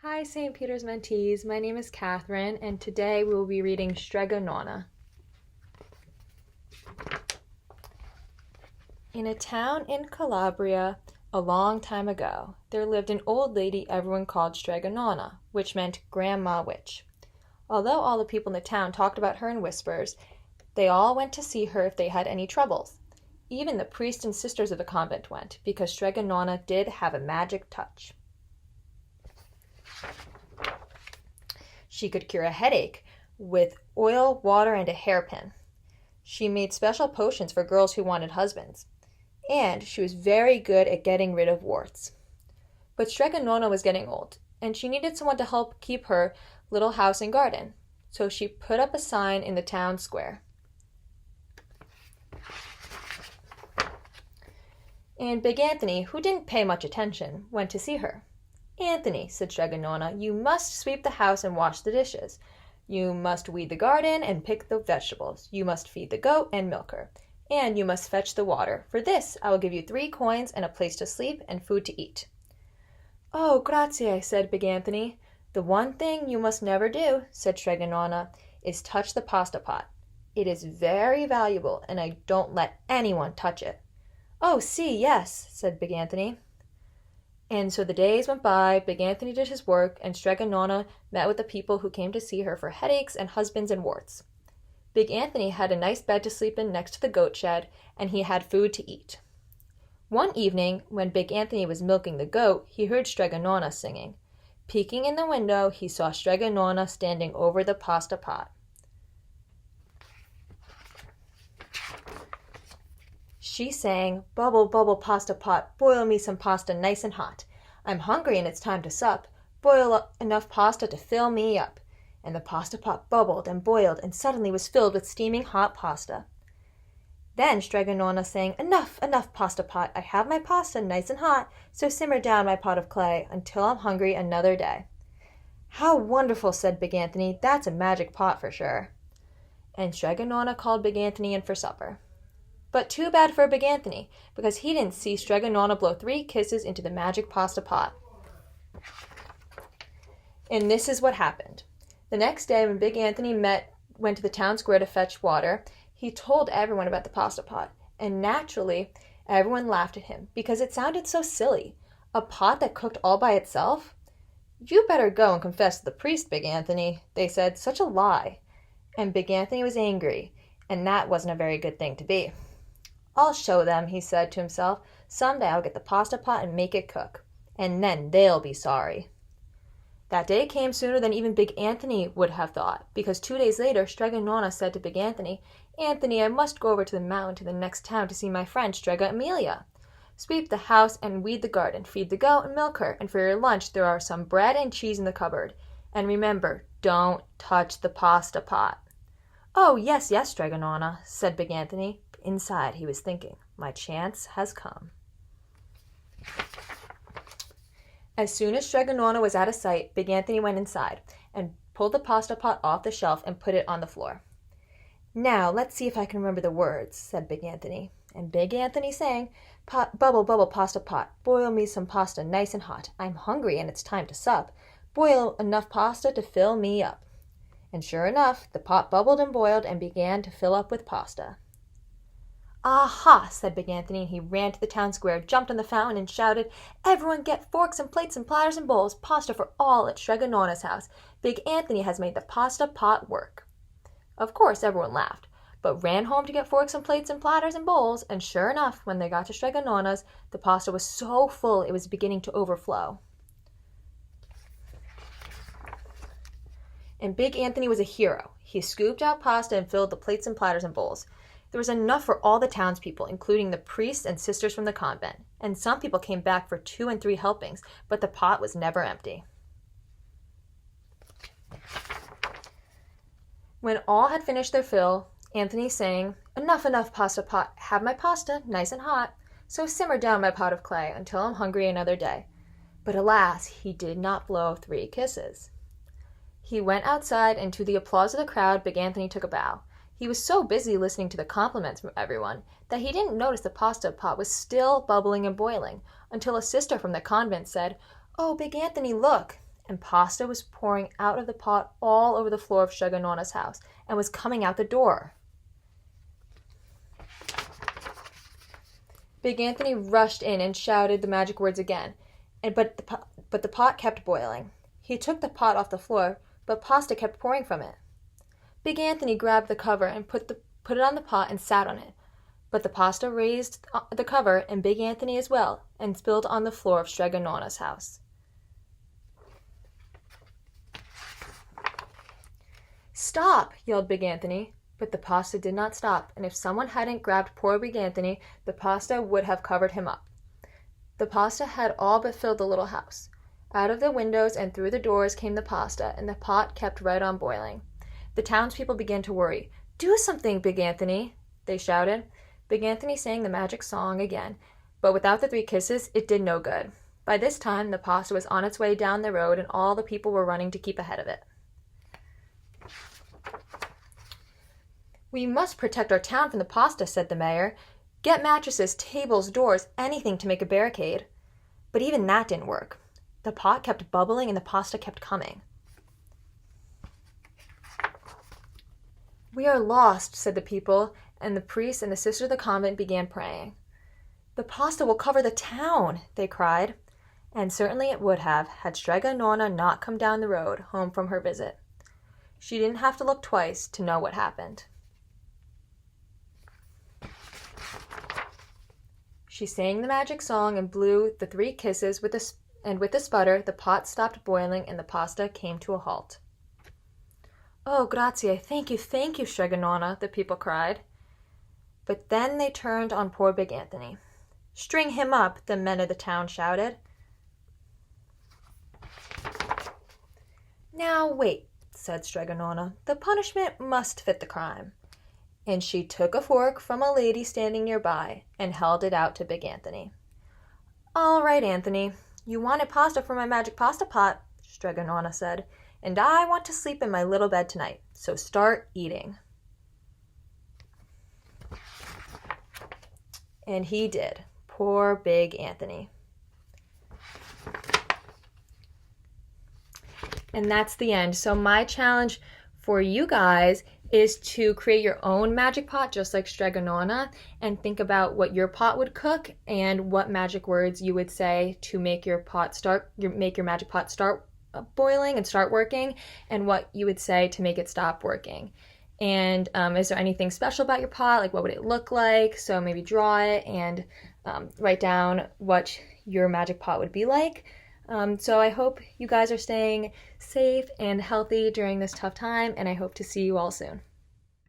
Hi, St. Peter's Mentees. My name is Catherine, and today we will be reading Strega Nona. In a town in Calabria, a long time ago, there lived an old lady everyone called Strega Nona, which meant Grandma Witch. Although all the people in the town talked about her in whispers, they all went to see her if they had any troubles. Even the priests and sisters of the convent went, because Strega Nona did have a magic touch. She could cure a headache with oil, water, and a hairpin. She made special potions for girls who wanted husbands. And she was very good at getting rid of warts. But Strega Nona was getting old, and she needed someone to help keep her little house and garden. So she put up a sign in the town square. And Big Anthony, who didn't pay much attention, went to see her. "Anthony," said Strega Nona, "you must sweep the house and wash the dishes. You must weed the garden and pick the vegetables. You must feed the goat and milk her. And you must fetch the water. For this, I will give you 3 coins and a place to sleep and food to eat." "Oh, grazie," said Big Anthony. "The one thing you must never do," said Strega Nona, "is touch the pasta pot. It is very valuable, and I don't let anyone touch it." "Oh, si, yes," said Big Anthony. And so the days went by, Big Anthony did his work, and Strega Nona met with the people who came to see her for headaches and husbands and warts. Big Anthony had a nice bed to sleep in next to the goat shed, and he had food to eat. One evening, when Big Anthony was milking the goat, he heard Strega Nona singing. Peeking in the window, he saw Strega Nona standing over the pasta pot. She sang, "Bubble, bubble, pasta pot, boil me some pasta nice and hot. I'm hungry and it's time to sup. Boil up enough pasta to fill me up." And the pasta pot bubbled and boiled and suddenly was filled with steaming hot pasta. Then Strega Nona sang, "Enough, enough, pasta pot. I have my pasta nice and hot, so simmer down my pot of clay until I'm hungry another day." "How wonderful," said Big Anthony. "That's a magic pot for sure." And Strega Nona called Big Anthony in for supper. But too bad for Big Anthony, because he didn't see Strega Nona blow 3 kisses into the magic pasta pot. And this is what happened. The next day, when Big Anthony went to the town square to fetch water, he told everyone about the pasta pot. And naturally, everyone laughed at him, because it sounded so silly. A pot that cooked all by itself? "You better go and confess to the priest, Big Anthony," they said. "Such a lie." And Big Anthony was angry, and that wasn't a very good thing to be. "I'll show them," he said to himself. "Someday I'll get the pasta pot and make it cook. And then they'll be sorry." That day came sooner than even Big Anthony would have thought, because 2 days later Strega Nona said to Big Anthony, "Anthony, I must go over to the mountain to the next town to see my friend Strega Amelia. Sweep the house and weed the garden, feed the goat and milk her, and for your lunch there are some bread and cheese in the cupboard. And remember, don't touch the pasta pot." "Oh, yes, yes, Strega Nona," said Big Anthony. Inside, he was thinking, "My chance has come." As soon as Strega Nona was out of sight, Big Anthony went inside and pulled the pasta pot off the shelf and put it on the floor. "Now, let's see if I can remember the words," said Big Anthony. And Big Anthony sang, "Bubble, bubble, pasta pot, boil me some pasta nice and hot. I'm hungry and it's time to sup. Boil enough pasta to fill me up." And sure enough, the pot bubbled and boiled and began to fill up with pasta. "Aha!" said Big Anthony, and he ran to the town square, jumped on the fountain, and shouted, "Everyone get forks and plates and platters and bowls. Pasta for all at Strega Nona's house. Big Anthony has made the pasta pot work." Of course, everyone laughed, but ran home to get forks and plates and platters and bowls, and sure enough, when they got to Strega Nona's, the pasta was so full it was beginning to overflow. And Big Anthony was a hero. He scooped out pasta and filled the plates and platters and bowls. There was enough for all the townspeople, including the priests and sisters from the convent, and some people came back for 2 and 3 helpings, but the pot was never empty. When all had finished their fill, Anthony sang, "Enough, enough, pasta pot, have my pasta nice and hot, so simmer down my pot of clay until I'm hungry another day." But alas, he did not blow 3 kisses. He went outside, and to the applause of the crowd, Big Anthony took a bow. He was so busy listening to the compliments from everyone that he didn't notice the pasta pot was still bubbling and boiling, until a sister from the convent said, "Oh, Big Anthony, look!" and pasta was pouring out of the pot all over the floor of Strega Nona's house and was coming out the door. Big Anthony rushed in and shouted the magic words again, but the pot kept boiling. He took the pot off the floor, but pasta kept pouring from it. Big Anthony grabbed the cover and put it on the pot and sat on it, but the pasta raised the cover and Big Anthony as well and spilled on the floor of Strega Nona's house. "Stop!" yelled Big Anthony, but the pasta did not stop, and if someone hadn't grabbed poor Big Anthony, the pasta would have covered him up. The pasta had all but filled the little house. Out of the windows and through the doors came the pasta, and the pot kept right on boiling. The townspeople began to worry. "Do something, Big Anthony," they shouted. Big Anthony sang the magic song again, but without the 3 kisses, it did no good. By this time, the pasta was on its way down the road, and all the people were running to keep ahead of it. "We must protect our town from the pasta," said the mayor. "Get mattresses, tables, doors, anything to make a barricade." But even that didn't work. The pot kept bubbling and the pasta kept coming. "We are lost," said the people, and the priests and the sisters of the convent began praying. "The pasta will cover the town," they cried. And certainly it would have, had Strega Nona not come down the road, home from her visit. She didn't have to look twice to know what happened. She sang the magic song and blew the 3 kisses with a sputter, the pot stopped boiling and the pasta came to a halt. "Oh, grazie, thank you, Strega Nona," the people cried. But then they turned on poor Big Anthony. "String him up," the men of the town shouted. "Now wait," said Strega Nona. "The punishment must fit the crime." And she took a fork from a lady standing nearby and held it out to Big Anthony. "All right, Anthony, you wanted pasta for my magic pasta pot," Strega Nona said, "and I want to sleep in my little bed tonight, so start eating." And he did. Poor Big Anthony. And that's the end. So my challenge for you guys is to create your own magic pot, just like Strega Nona, and think about what your pot would cook and what magic words you would say to make your magic pot start boiling and start working, and what you would say to make it stop working. And is there anything special about your pot? Like, what would it look like? So maybe draw it and write down what your magic pot would be like. So I hope you guys are staying safe and healthy during this tough time, and I hope to see you all soon.